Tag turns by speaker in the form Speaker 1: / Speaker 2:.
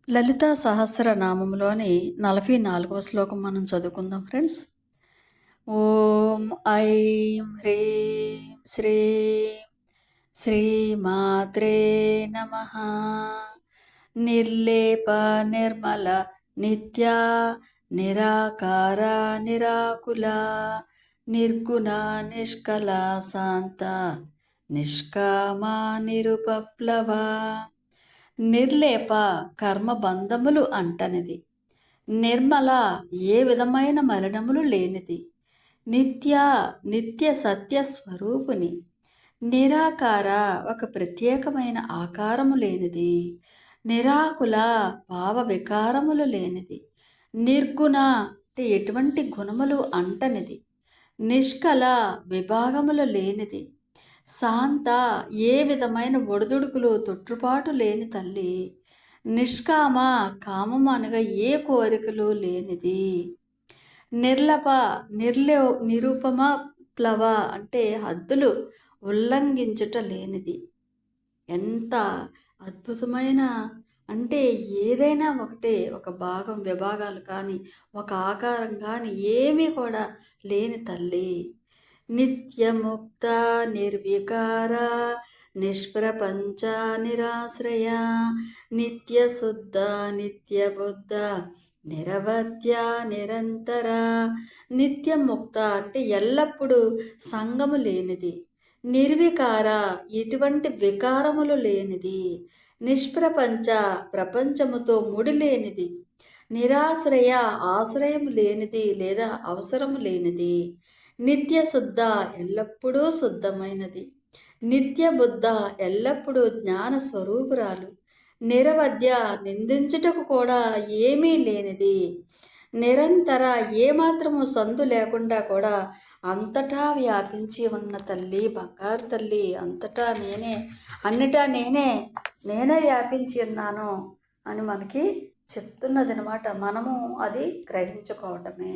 Speaker 1: లలితా సహస్రనామంలోని 44వ శ్లోకం మనం చదువుకుందాం ఫ్రెండ్స్. ఓం ఐం హ్రీం శ్రీం శ్రీమాత్రే నమః. నిర్లేప నిర్మల నిత్యా నిరాకార నిరాకుల నిర్గుణ నిష్కల శాంత నిష్కామ నిరుపప్లవ. నిర్లేప కర్మబంధములు అంటనిది. నిర్మల ఏ విధమైన మలినములు లేనిది. నిత్య సత్య స్వరూపుని. నిరాకార ఒక ప్రత్యేకమైన ఆకారము లేనిది. నిరాకుల భావ వికారములు లేనిది. నిర్గుణ అంటే ఎటువంటి గుణములు అంటనిది. నిష్కల విభాగములు లేనిది. శాంత ఏ విధమైన ఒడిదుడుకులు తొట్టుపాటు లేని తల్లి. నిష్కామ కామము అనగా ఏ కోరికలు లేనిది. నిర్లప నిరూపమ ప్లవ అంటే హద్దులు ఉల్లంఘించుట లేనిది. ఎంత అద్భుతమైన అంటే ఏదైనా ఒకటే, ఒక భాగం విభాగాలు కానీ ఒక ఆకారం కానీ ఏమీ కూడా లేని తల్లి. నిత్యముక్త నిర్వికార నిష్ప్రపంచ నిరాశ్రయ నిత్యశుద్ధ నిత్యబుద్ధ నిరవధ్య నిరంతర. నిత్యముక్త అంటే ఎల్లప్పుడూ సంగము లేనిది. నిర్వికార ఎటువంటి వికారములు లేనిది. నిష్ప్రపంచ ప్రపంచముతో ముడి లేనిది. నిరాశ్రయ ఆశ్రయం లేనిది లేదా అవసరము లేనిది. నిత్యశుద్ధ ఎల్లప్పుడూ శుద్ధమైనది. నిత్యబుద్ధ ఎల్లప్పుడూ జ్ఞాన స్వరూపురాలు. నిరవధ్య నిందించుటకు కూడా ఏమీ లేనిది. నిరంతర ఏమాత్రము సందు లేకుండా కూడా అంతటా వ్యాపించి ఉన్న తల్లి, బంగారు తల్లి. అంతటా నేనే, అన్నిటా నేనే వ్యాపించి ఉన్నాను అని మనకి చెప్తున్నది అనమాట. మనము అది గ్రహించుకోవటమే.